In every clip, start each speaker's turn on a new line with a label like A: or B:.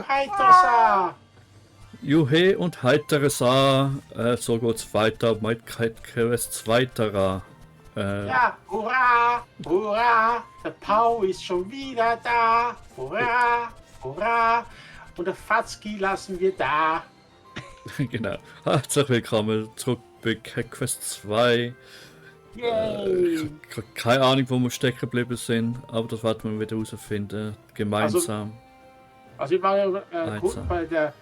A: Heiter,
B: Juhe und heitere Saar, so geht's weiter mit Kite Quest weiterer.
A: ja, hurra, hurra, der Pau ist schon wieder da, hurra, hurra, und der Fatzki lassen wir da.
B: Genau. Herzlich willkommen zurück bei Kite Quest 2. Ich habe keine Ahnung, wo wir stecken geblieben sind, aber das werden wir wieder herausfinden, gemeinsam.
A: Also wir waren ja kurz bei der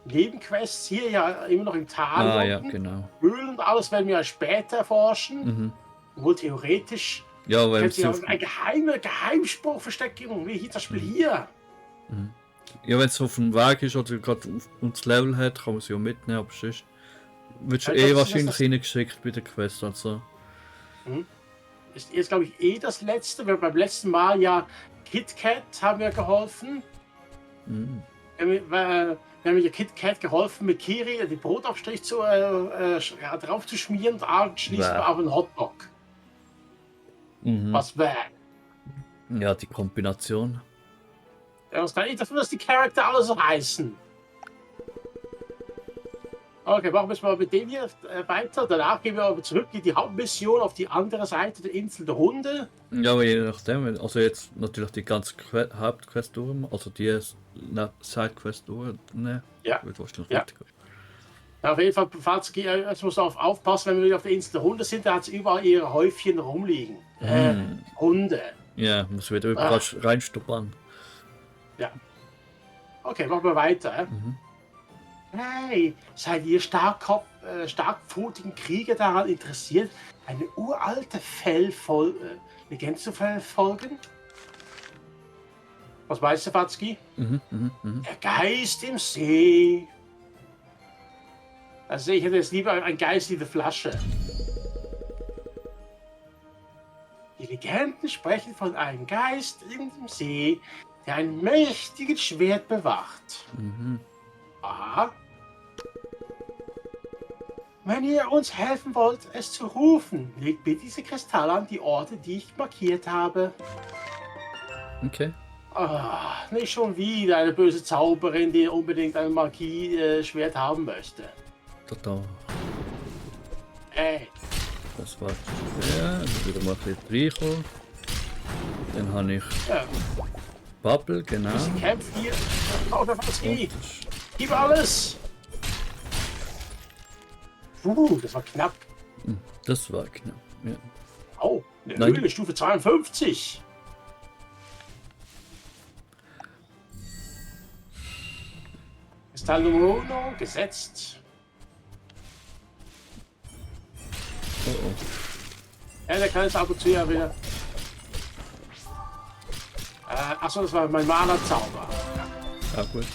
A: Nebenquests hier ja immer noch im Tal.
B: Ja, genau.
A: Höhlen und alles werden wir ja später erforschen. Wohl theoretisch.
B: Ja, weil
A: es ja ein Geheimspruch versteckt, wie hieß das Spiel hier?
B: Ja, wenn es auf dem Weg ist oder gerade uns Level hat, kann man sie auch mitnehmen, aber sonst wird es wahrscheinlich reingeschickt bei der Quest. Also.
A: Ist jetzt, glaube ich, das letzte. Wir beim letzten Mal ja KitKat haben wir geholfen. Wir haben ja KitKat geholfen, mit Kiri den Brotaufstrich drauf zu schmieren und anschließend auf einen Hotdog. Was wäre?
B: Ja, die Kombination.
A: Ja, das kann nicht dafür, dass die Charakter alle so heißen. Okay, machen wir es mal mit dem hier weiter. Danach gehen wir aber zurück in die Hauptmission auf die andere Seite der Insel der Hunde.
B: Ja, aber je nachdem, also jetzt natürlich die ganze Hauptquest durch, also die Sidequest durch, ne?
A: Ja.
B: Wird wahrscheinlich
A: Ja. Auf jeden Fall, jetzt muss man aufpassen, wenn wir wieder auf der Insel der Hunde sind, da hat es überall ihre Häufchen rumliegen. Hunde.
B: Ja, muss wieder überall reinstuppern.
A: Ja. Okay, machen wir weiter. Hey, seid ihr starkpfotigen Krieger daran interessiert, eine uralte Legende zu verfolgen? Was meinst du, Fatzki? Der Geist im See. Also ich hätte jetzt lieber ein Geist in der Flasche. Die Legenden sprechen von einem Geist in dem See, der ein mächtiges Schwert bewacht. Aha. Wenn ihr uns helfen wollt, es zu rufen, legt bitte diese Kristalle an die Orte, die ich markiert habe.
B: Okay.
A: Nicht schon wieder eine böse Zauberin, die unbedingt ein Magie-Schwert haben möchte.
B: Total.
A: Ey.
B: Das war schwer. Dann wieder mal ein bisschen reinkommen. Dann habe ich Bubble, genau.
A: Kämpf hier. Oh, der Fatzki. Gib alles. Das war knapp.
B: Das war knapp, ja.
A: Oh, eine Höhle, Stufe 52. Kristall Nummer 1 gesetzt.
B: Oh.
A: Ja, der kann es ab und zu ja wieder. Achso, das war mein Mana-Zauber.
B: Ja, gut.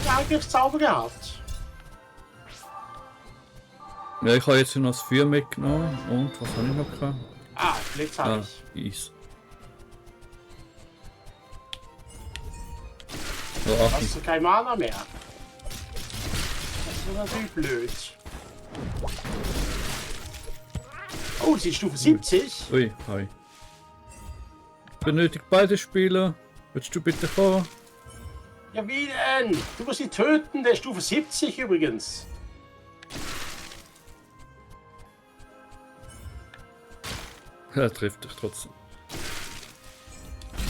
A: Angriffszauber gehabt.
B: Ja, ich habe jetzt noch das Feuer mitgenommen. Und was habe ich noch gehabt?
A: Blitz habe ich.
B: Eis. So,
A: Hast du kein Mana mehr? Das ist natürlich blöd. Oh, das ist Stufe 70.
B: Ui, hi. Benötigt beide Spieler. Willst du bitte vor?
A: Ja, wie denn? Du musst ihn töten, der ist Stufe 70 übrigens.
B: Er trifft dich trotzdem.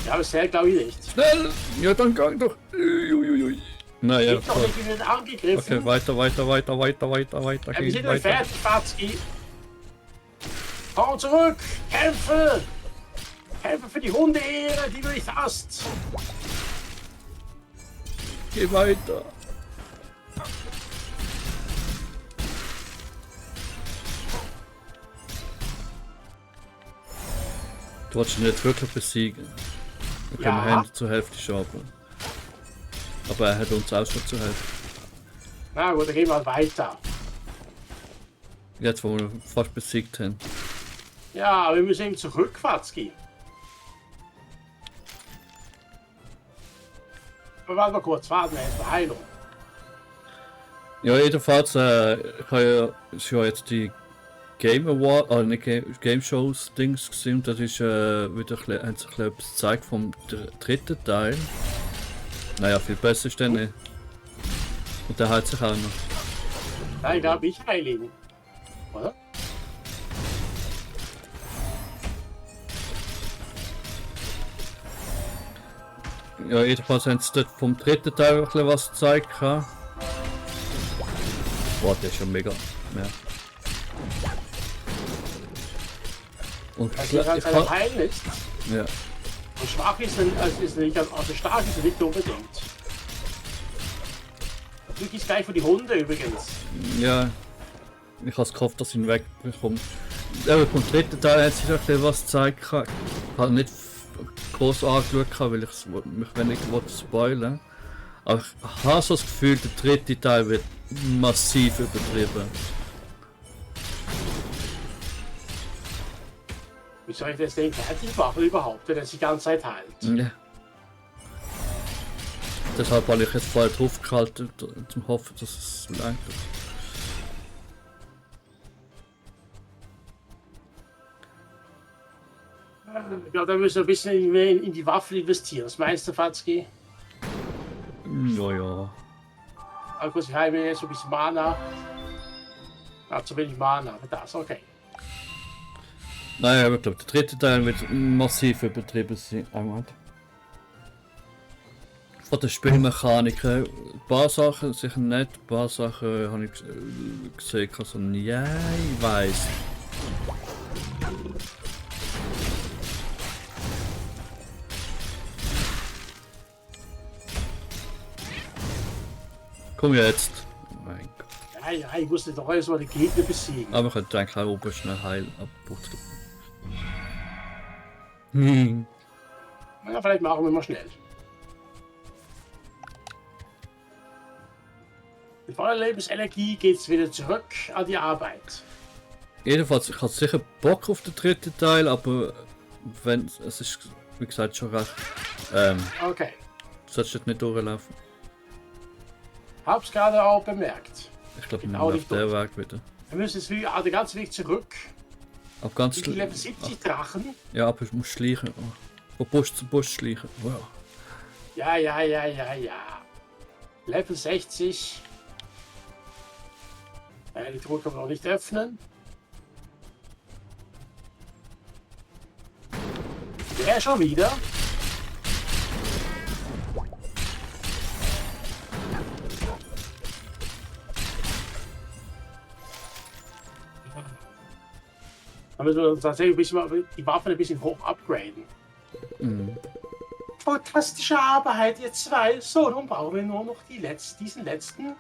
A: Ja, bisher glaube ich nicht.
B: Schnell! Ja, dann gang doch! Uiuiui. Naja,
A: Ich doch nicht, wir werden angegriffen.
B: okay, weiter.
A: Ja, wir sind nicht fertig, Fatzki. Komm zurück! Kämpfe! Kämpfe für die Hundeehre, die du nicht hast!
B: Geh weiter! Du wolltest ihn nicht wirklich besiegen. Wir können Hände zur Hälfte schaffen. Aber er hat uns auch schon zur Hälfte.
A: Na gut, dann gehen wir weiter.
B: Jetzt, wo wir fast besiegt haben.
A: Ja, aber wir müssen eben zurück, Fatzki. Aber warte mal kurz, warten wir erst mal Heilung.
B: Ja, jedenfalls ist ja jetzt die Game Award, nicht Game Shows Dings gesehen und das ist wieder ein bisschen, haben sich etwas gezeigt vom dritten Teil. Naja, viel besser ist der nicht. Und der hat sich auch noch.
A: Nein, glaube ich heiligen. Oder?
B: Ja, jedenfalls haben sie dort vom dritten Teil ein bisschen was gezeigt. Boah, der ist ja mega. Ja. Und
A: Also ich kann seine Heilen ist.
B: ja.
A: Und schwach ist er nicht, also stark ist er nicht unbedingt. Glück ist gleich für die Hunde übrigens.
B: Ja. Ich habe es gehofft, dass ich ihn wegbekomme. Aber vom dritten Teil hat sich ein bisschen was gezeigt. Ich habe nicht groß angeschaut, weil ich mich nicht spoilern. Aber ich habe so das Gefühl, der dritte Teil wird massiv übertrieben.
A: Wie soll ich das Ding fertig machen überhaupt, wenn er sich die ganze Zeit heilt?
B: Ja. Deshalb habe ich jetzt voll drauf gehalten, zum hoffen, dass es langt.
A: Ja, da müssen wir ein bisschen mehr in die Waffen investieren. Was meinst du, Fatzki?
B: Ja.
A: Aber kurz, ich habe jetzt so ein bisschen Mana. Zu wenig Mana, aber das, okay.
B: Naja, ich glaube, der dritte Teil wird massiv übertrieben sein. Einmal. Von der Spielmechanik. Ein paar Sachen sicher nicht, ein paar Sachen habe ich gesehen, also ja, ich weiß. Komm jetzt. Mein Gott.
A: Ja, ich musste doch erst mal die Gegner besiegen.
B: Aber ich könnte eigentlich auch oben schnell heilen.
A: Ja, vielleicht machen wir mal schnell. Mit voller Lebensenergie geht's wieder zurück an die Arbeit.
B: Jedenfalls, ich habe sicher Bock auf den dritten Teil, aber wenn es ist, wie gesagt, schon recht.
A: Okay.
B: Du solltest dort nicht durchlaufen.
A: Hab's gerade auch bemerkt.
B: Ich glaube,
A: Bin
B: wir
A: auch
B: auf
A: nicht
B: der
A: doof.
B: Weg wieder.
A: Wir müssen jetzt wieder den ganzen Weg zurück.
B: Auf ganz
A: Die Level 70 Drachen.
B: Ja, aber ich muss schleichen. Oh. Von Busch zu Busch schleichen. Wow.
A: Ja. Level 60. Die Truhe können wir noch nicht öffnen. Der schon wieder. Da müssen wir tatsächlich ein bisschen, die Waffen ein bisschen hoch upgraden.
B: Mhm.
A: Fantastische Arbeit, ihr zwei. So, nun brauchen wir nur noch diesen letzten.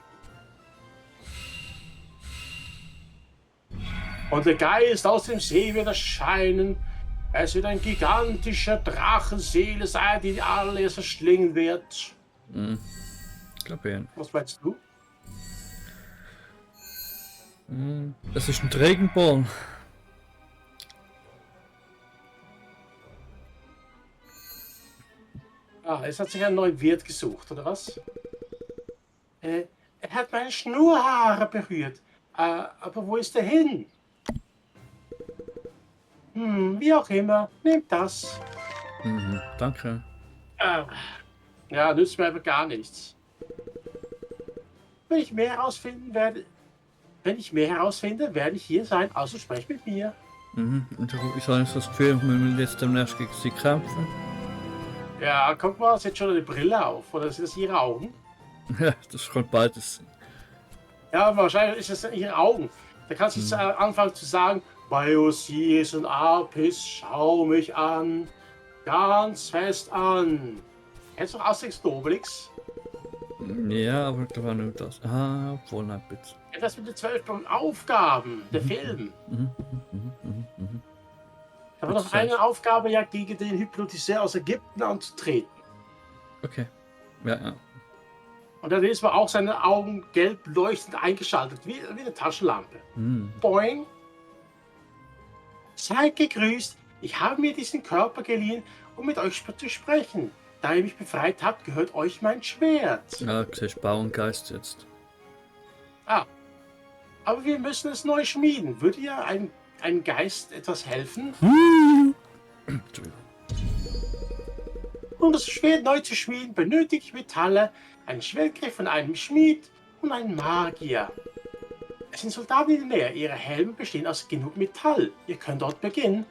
A: Und der Geist aus dem See wird erscheinen. Es wird ein gigantischer Drachenseele sein, die alles verschlingen wird.
B: Mhm. Ich glaube ja.
A: Was meinst du?
B: Mhm. Das ist ein Dragonborn.
A: Ah, es hat sich einen neuen Wirt gesucht, oder was? Er hat meine Schnurhaare berührt. Aber wo ist er hin? Wie auch immer, nehmt das.
B: Mhm. Danke.
A: Ja, nützt mir aber gar nichts. Wenn ich mehr herausfinden werde, werde ich hier sein, also sprech mit mir.
B: Mhm. Und ich habe das Gefühl, wir müssen jetzt demnächst gegen sie kämpfen.
A: Ja, guck mal, sie hat schon eine Brille auf, oder sind das ihre Augen?
B: Ja, das kommt beides.
A: Ja, wahrscheinlich ist es ihre Augen. Da kannst du anfangen zu sagen, bei Osiris und Apis, schau mich an, ganz fest an. Kennst du noch Asterix und Obelix?
B: Ja, aber ich glaube nur das. Ah, obwohl, nein, bitte.
A: Ja, das mit den 12 Aufgaben, der Film. Da war noch eine Aufgabe, ja, gegen den Hypnotiseur aus Ägypten anzutreten.
B: Okay. Ja.
A: Und dann ist man auch seine Augen gelb leuchtend eingeschaltet, wie eine Taschenlampe. Boing. Seid gegrüßt, ich habe mir diesen Körper geliehen, um mit euch zu sprechen. Da ihr mich befreit habt, gehört euch mein Schwert.
B: Ja, du siehst Bauerngeist jetzt.
A: Ah. Aber wir müssen es neu schmieden. Würde dir ein Geist etwas helfen?
B: Entschuldigung.
A: Um das Schwert neu zu schmieden, benötige ich Metalle, einen Schwertgriff von einem Schmied und einen Magier. Es sind Soldaten in der Nähe. Ihre Helme bestehen aus genug Metall. Ihr könnt dort beginnen.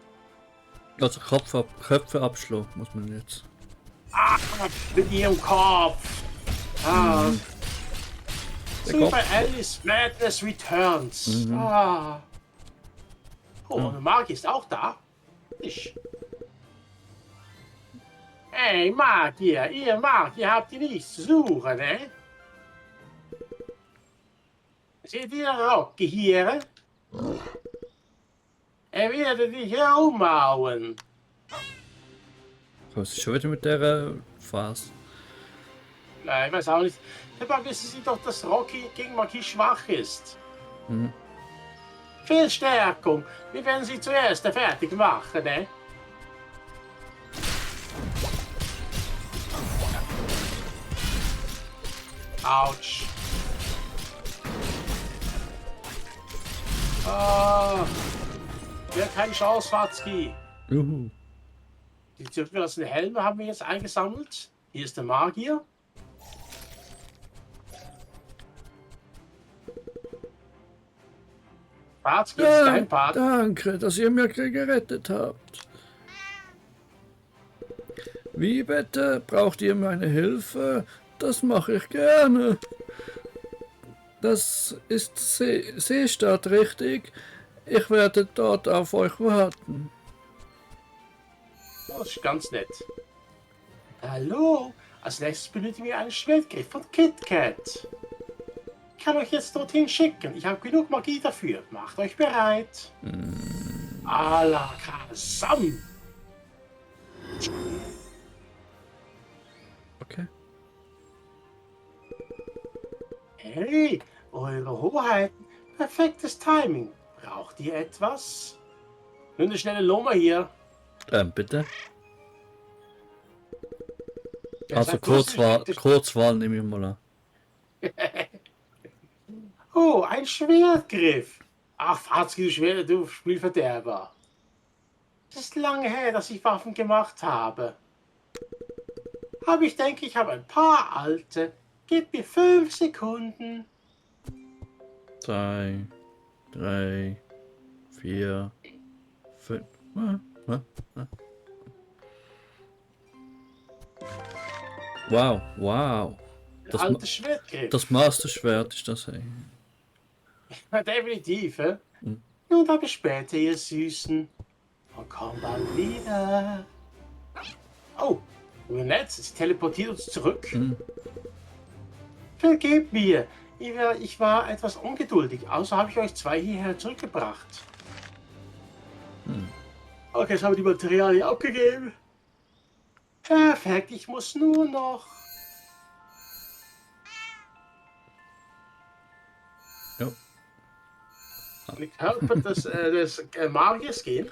B: Also Köpfe abschlagen muss man jetzt.
A: Mit ihrem Kopf. Ah.
B: Der
A: So wie
B: Kopf.
A: bei Alice Madness Returns.
B: Mhm.
A: Ah. Oh, und der Magier ist auch da. Ich. Hey, Magier, ihr Magier habt ihr nichts zu suchen, ne? Seht ihr Rocky hier? Er wird dich herumhauen.
B: Was ist schon wieder mit der Phase?
A: Nein, ich weiß auch nicht. Dabei wissen Sie doch, dass Rocky gegen Magie schwach ist.
B: Mhm.
A: Viel Stärkung. Wir werden sie zuerst fertig machen, ne? Autsch. Ah. Wir haben keine Chance, Fatzki.
B: Juhu.
A: Die zurückgelassenen Helme haben wir jetzt eingesammelt. Hier ist der Magier. Fatzki, das ist dein Part.
B: Danke, dass ihr mir gerettet habt. Wie bitte? Braucht ihr meine Hilfe? Das mache ich gerne. Das ist Seestadt, richtig? Ich werde dort auf euch warten.
A: Das ist ganz nett. Hallo, als nächstes benötigen wir einen Schwertgriff von KitKat. Ich kann euch jetzt dorthin schicken. Ich habe genug Magie dafür. Macht euch bereit. Alakazam.
B: Okay.
A: Hey, eure Hoheiten. Perfektes Timing. Braucht ihr etwas? Nur eine schnelle Nummer hier.
B: Bitte.
A: Ja,
B: Also
A: seid lustig.
B: Kurzwahl nehme ich mal an.
A: Oh, ein Schwertgriff. Ach, Fatzki, du Spielverderber. Es ist lange her, dass ich Waffen gemacht habe. Aber ich denke, ich habe ein paar alte. Gib mir 5 Sekunden.
B: 2, 3, 4, 5. Wow, wow. Das,
A: Alte Schwertgriff.
B: das Master-Schwert ist das, ey.
A: Definitiv, hä?
B: Mhm.
A: Nun aber später, ihr Süßen. Und komm bald wieder. Oh, wie nett. Sie teleportiert uns zurück.
B: Mhm.
A: Vergebt mir. Ich war etwas ungeduldig. Also habe ich euch 2 hierher zurückgebracht. Okay, jetzt haben wir die Materialien abgegeben. Perfekt, ich muss nur noch.
B: Ja.
A: In den Körper des Magiers gehen.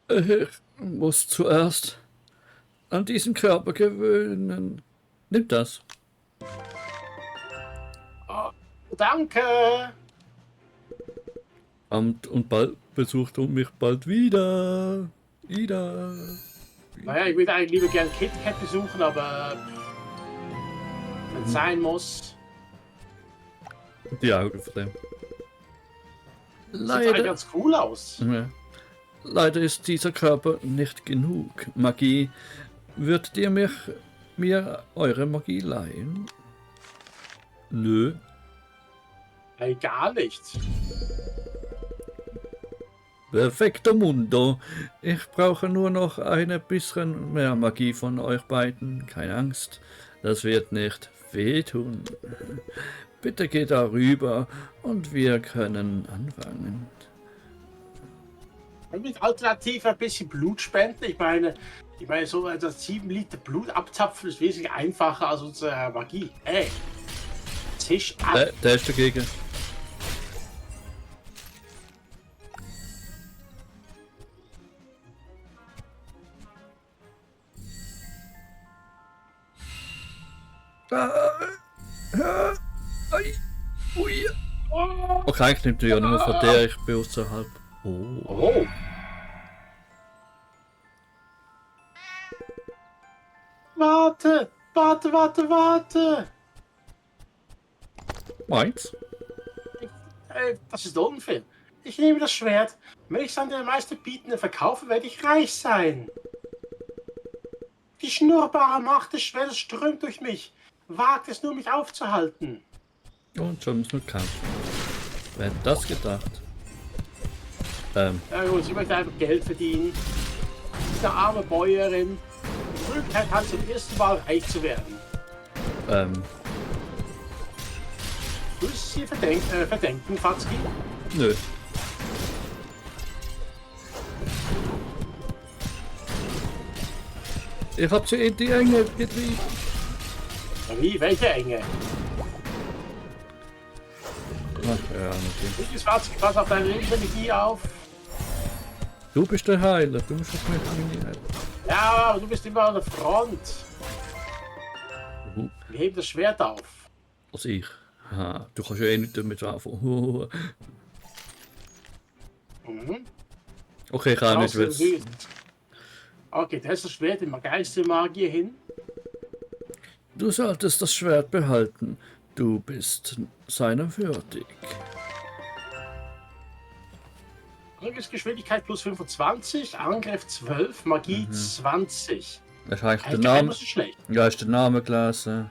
B: Ich muss zuerst an diesen Körper gewöhnen. Nimm das.
A: Oh, danke.
B: Und bald besucht mich bald wieder.
A: Naja, ich würde eigentlich lieber gern KitKat besuchen, aber wenn es sein muss.
B: Die Augen von dem.
A: Sieht eigentlich ganz cool aus.
B: Ja. Leider ist dieser Körper nicht genug. Magie. Würdet ihr mir eure Magie leihen? Nö.
A: Hey, gar nicht.
B: Perfekto Mundo. Ich brauche nur noch ein bisschen mehr Magie von euch beiden. Keine Angst, das wird nicht wehtun. Bitte geht darüber und wir können anfangen.
A: Mit alternativ ein bisschen Blut spenden. Ich meine so das 7 Liter Blut abzapfen ist wesentlich einfacher als unsere Magie. Ey, Tisch ab.
B: Der ist dagegen. Okay, eigentlich nimmt er ja nur von der, ich bin außerhalb. Oh.
A: Oh. Warte, warte, warte, warte.
B: Meins?
A: Das ist unfair. Ich nehme das Schwert. Wenn ich es an der Meisterbietende verkaufe, werde ich reich sein. Die schnurrbare Macht des Schwertes strömt durch mich. Wagt es nur, mich aufzuhalten.
B: Und schon müssen wir kämpfen. Wer hätte das gedacht?
A: Ja gut, ich möchte einfach Geld verdienen. Diese arme Bäuerin. Die Möglichkeit hat, zum ersten Mal reich zu werden. Du es sie verdenken, Fatzki?
B: Nö. Ich hab sie in die Enge getrieben.
A: Wie? Welche Enge?
B: Ach, ja, natürlich.
A: Liebes Fatzki, pass auf deine Lebensenergie auf.
B: Du bist der Heiler, du musst auf mich heilen.
A: Ja, aber du bist immer an der Front. Wir heben das Schwert auf.
B: Als ich. Ha, du kannst ja eh nicht damit anfangen.
A: Mhm.
B: Okay, ich kann nicht, weil es...
A: Okay, da ist das Schwert im Geistermagier hin.
B: Du solltest das Schwert behalten. Du bist seiner würdig.
A: Angriffsgeschwindigkeit plus 25, Angriff 12, Magie 20.
B: Das heißt der
A: Eigentlich
B: Name.
A: ist schlecht.
B: Ja, ist der Name gelesen.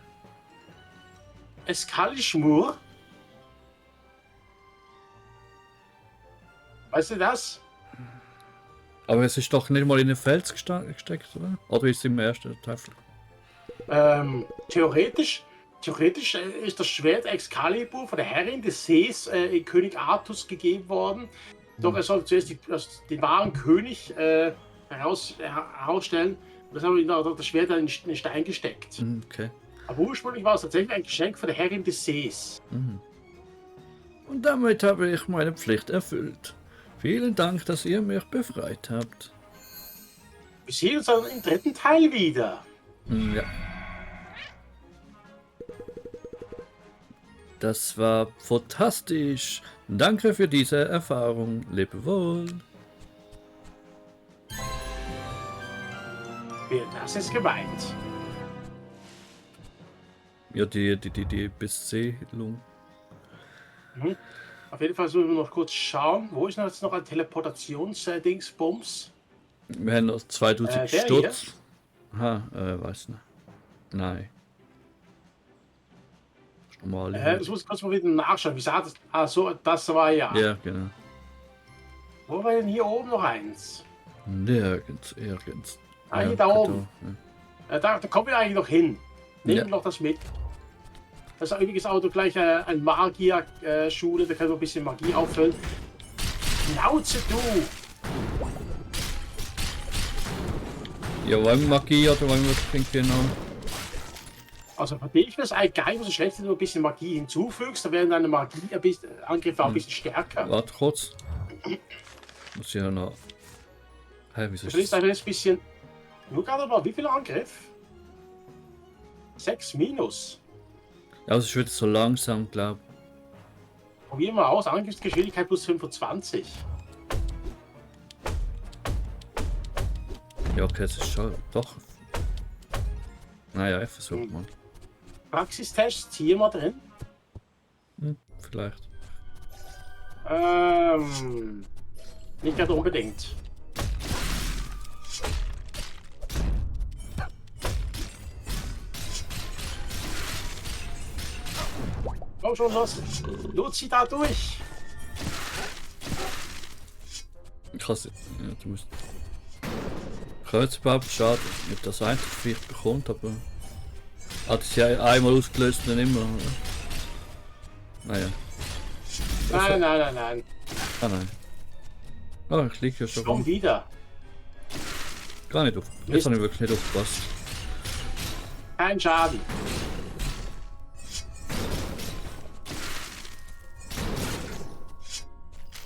A: Eskalishmur. Weißt du das?
B: Aber es ist doch nicht mal in den Fels gesteckt, oder? Oder ist es im ersten Teufel?
A: Theoretisch ist das Schwert Excalibur von der Herrin des Sees König Artus gegeben worden. Doch er soll zuerst den wahren König herausstellen. Das haben wir das Schwert dann in den Stein gesteckt.
B: Okay.
A: Aber ursprünglich war es tatsächlich ein Geschenk von der Herrin des Sees.
B: Und damit habe ich meine Pflicht erfüllt. Vielen Dank, dass ihr mich befreit habt.
A: Wir sehen uns dann im dritten Teil wieder.
B: Ja. Das war fantastisch. Danke für diese Erfahrung. Lebe wohl.
A: Das ist gemeint.
B: Ja, die Besiedlung.
A: Auf jeden Fall müssen wir noch kurz schauen. Wo ist jetzt noch ein Teleportations-Dingsbums?
B: Wir haben noch 2000
A: der
B: Stutz. Aha, weiß nicht. Nein. Das ist normal.
A: Das muss ich kurz mal wieder nachschauen. Wie sah das? Ah, so, das war ja.
B: Ja, genau.
A: Wo war denn hier oben noch eins?
B: Nirgends.
A: Ah,
B: Ja,
A: hier da oben.
B: ja.
A: Da kommen wir eigentlich noch hin. Nehmen
B: Ja.
A: wir noch das mit. Das ist übrigens auch gleich ein Magier-Schule, da können wir ein bisschen Magie auffüllen. Schnauze, du!
B: Ja, wollen wir Magie oder wollen wir das genau?
A: Also für dich wäre es eigentlich gar nicht so schlecht, wenn du ein bisschen Magie hinzufügst, dann werden deine Angriffe auch ein bisschen stärker.
B: Warte kurz. Muss ich ja noch... Hä, wieso
A: Du
B: ist
A: verlierst
B: das?
A: einfach jetzt ein bisschen... Nur gerade mal, wie viel Angriff? 6 minus.
B: Ja, es ist wieder so langsam, glaube ich.
A: Probier mal aus, Angriffsgeschwindigkeit plus 25.
B: Ja, okay, es ist schon... Doch. Naja, ich versuche mal.
A: Praxistests hier mal drin.
B: Vielleicht.
A: Nicht gerade unbedingt. Komm schon, los. Luzi da durch.
B: Krass. Ja, du musst... Ich kann jetzt überhaupt schade, nicht das eine vielleicht bekommt, aber... Hat es ja einmal ausgelöst und dann immer, oder? Naja.
A: Nein.
B: Ah nein. Ah, ich liege ja schon
A: Schon
B: rum.
A: wieder.
B: Gar nicht auf. Jetzt
A: Mist.
B: habe ich wirklich nicht aufgepasst.
A: Kein Schaden.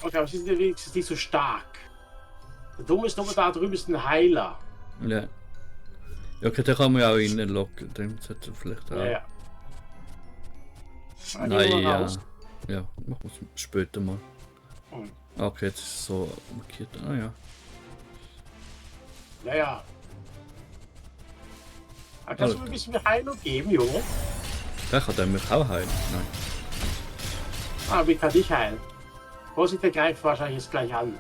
A: Okay, aber sie sind ja wenigstens nicht so stark. Der Dumme ist nur da drüben ist ein Heiler.
B: Ja. Ja, okay, den kann man ja auch reinlocken. Dann sollte er vielleicht auch.
A: Ja.
B: Naja. Ja, machen wir es später mal.
A: Hm.
B: Okay, jetzt ist es so markiert. Ah ja.
A: Naja. Kannst du mir ein bisschen mehr Heilung geben, Junge?
B: Der kann der mich auch heilen. Nein.
A: Ah, wie kann ich heilen? Vorsicht, der greift wahrscheinlich jetzt gleich an.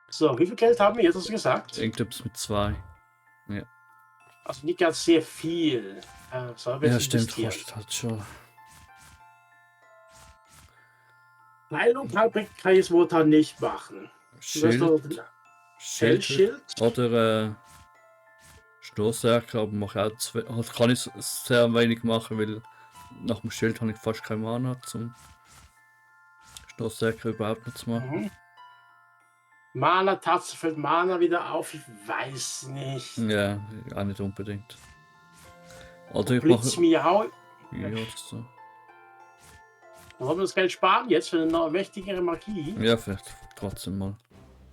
A: So, wie viel Geld haben wir jetzt, hast du gesagt?
B: Irgendetwas mit 2.
A: Also nicht ganz sehr viel. So,
B: Ja, stimmt, kostet halt schon.
A: Heilung kann ich jetzt momentan nicht machen.
B: Schild.
A: Schild.
B: Oder Stoßwerke, aber mache auch zwei, halt kann ich sehr wenig machen, weil nach dem Schild habe ich fast keine Mana zum Stoßwerke überhaupt nicht zu machen.
A: Mhm. Mana-Tatze fällt Mana wieder auf, ich weiß nicht.
B: Ja, auch nicht unbedingt. Oder ich
A: Blitz
B: mache.
A: Miau.
B: Ja, das so.
A: Wollen wir das Geld sparen jetzt für eine noch mächtigere Magie?
B: Ja, vielleicht trotzdem mal.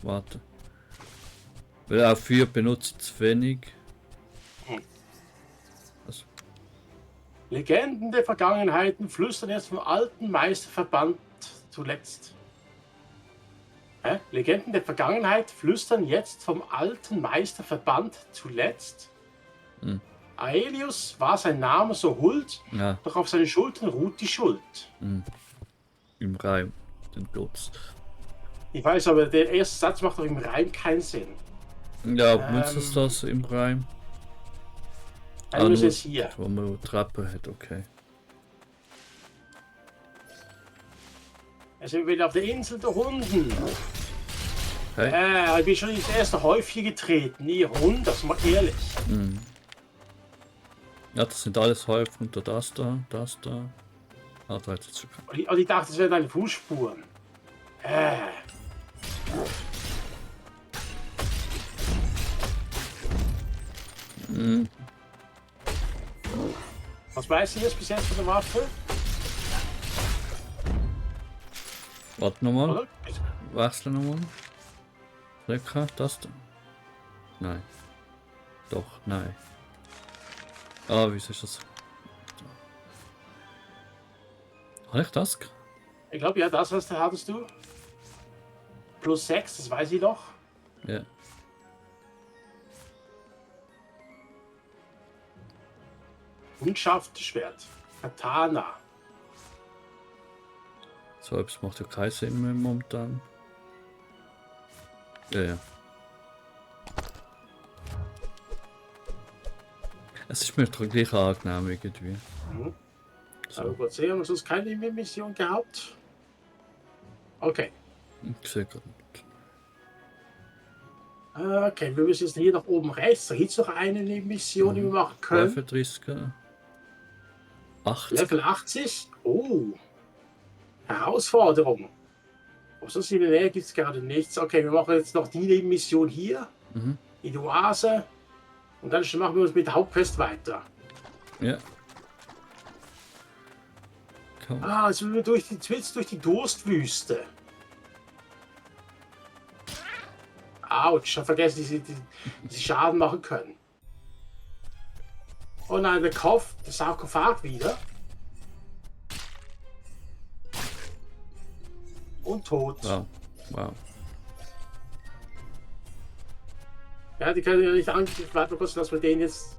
B: Warte. Weil auch 4 benutze ich zu wenig. Also,
A: Legenden der Vergangenheiten flüstern jetzt vom alten Meisterverband zuletzt. Legenden der Vergangenheit flüstern jetzt vom alten Meisterverband zuletzt.
B: Hm.
A: Aelius war sein Name so huld,
B: ja,
A: doch auf seinen Schultern ruht die Schuld.
B: im Reim, den Glutz.
A: Ich weiß, aber der erste Satz macht doch im Reim keinen Sinn.
B: Ja, ist das im Reim?
A: Dann ist jetzt hier.
B: Wo man eine Treppe hat, okay.
A: Also ich bin auf der Insel der Hunden.
B: Hey.
A: Ich bin schon ins erste Häufchen getreten. Ihr Hund, das mal ehrlich.
B: Ja, das sind alles Häufen unter das da. Ah, da hat es schon.
A: Und ich dachte, das wären deine Fußspuren. Was weißt du jetzt bis jetzt von der Waffe?
B: Warte nochmal.
A: Oder?
B: Wechseln nochmal. Lecker, das da. Nein. Doch, nein. Ah, wieso ist das? Habe ich das?
A: Ich glaube, ja, das hattest du. Plus 6, das weiß ich doch.
B: Ja.
A: Schwert. Katana.
B: So etwas macht ja keinen Sinn mehr momentan. Ja. Es ist mir doch gleich angenehm irgendwie.
A: So. Aber gut sehen, haben wir sonst keine Mission gehabt? Okay.
B: Sehr gut.
A: Okay, wir müssen jetzt hier nach oben rechts. Da gibt es noch eine Nebenmission, die wir machen können.
B: Level 30. 80.
A: Level 80? Oh. Herausforderung. Aber sonst in der Nähe gibt es gerade nichts. Okay, wir machen jetzt noch die Nebenmission hier. Die Oase. Und dann machen wir uns mit der Hauptquest weiter.
B: Ja. Komm.
A: Jetzt sind wir durch die Durstwüste. Autsch, ich habe vergessen, die Schaden machen können. Oh nein, der Sarkophag wieder. Und tot.
B: Wow.
A: Ja, die können ja nicht angegriffen. Warte mal kurz, dass wir den jetzt.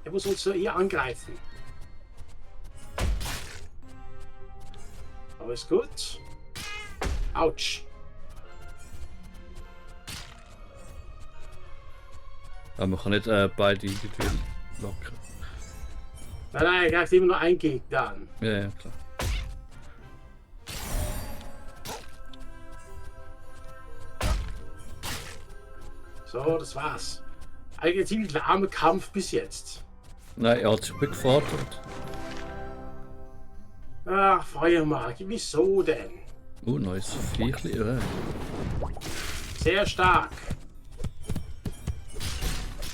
A: Der muss uns hier angreifen. Aber ist gut. Autsch.
B: Aber man kann nicht beide irgendwie locken.
A: Nein, er greift immer nur ein Gegner an.
B: Ja, klar.
A: So, das war's. Eigentlich ein ziemlich lahmer Kampf bis jetzt.
B: Nein, er hat sich gefordert.
A: Ach, Feuermagie, wieso denn?
B: Neues Viechli, ja.
A: Sehr stark.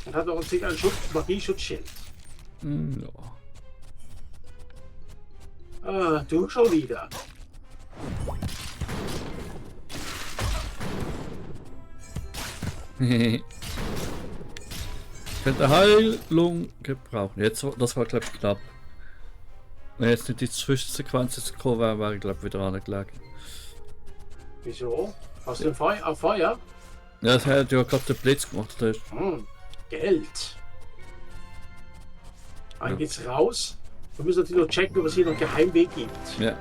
A: Und hat auch ein Magieschutzschild.
B: Ja.
A: Du schon wieder.
B: Ich könnte Heilung gebrauchen. Jetzt, das war glaube ich knapp. Wenn jetzt nicht die Zwischensequenz gekommen wäre, wäre ich glaube wieder angelegt.
A: Wieso? Hast du ein Feuer? Feuer?
B: Ja, das hat ja gerade der Blitz gemacht. Das ist,
A: Geld. Dann
B: Ja.
A: geht's raus. Wir müssen natürlich noch checken, ob es hier noch einen Geheimweg gibt.
B: ja.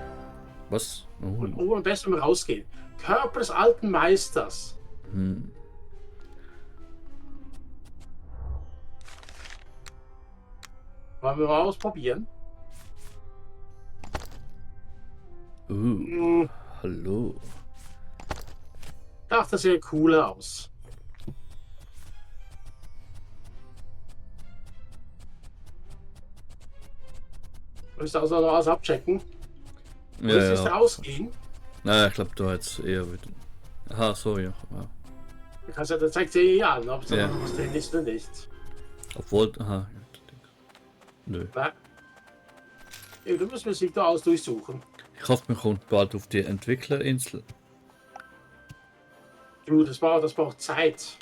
B: Was? Oh.
A: Und am besten mal rausgehen. Körper des alten Meisters.
B: Hm.
A: Wollen wir mal ausprobieren?
B: Hallo.
A: Ach, das sieht cool aus. Müsste also noch was abchecken.
B: Ja,
A: Müsstest du
B: ja.
A: rausgehen?
B: Naja, ich glaube, du hättest eher wieder. Aha, so, ja. Ja.
A: Du kannst ja, das zeigt dir eh an, ob es da
B: Ja.
A: noch was drin ist oder nicht.
B: Obwohl, aha. Nö.
A: Na, ja, du musst Musik da aus durchsuchen.
B: Ich hoffe, wir kommen bald auf die Entwicklerinsel.
A: Du, das braucht Zeit.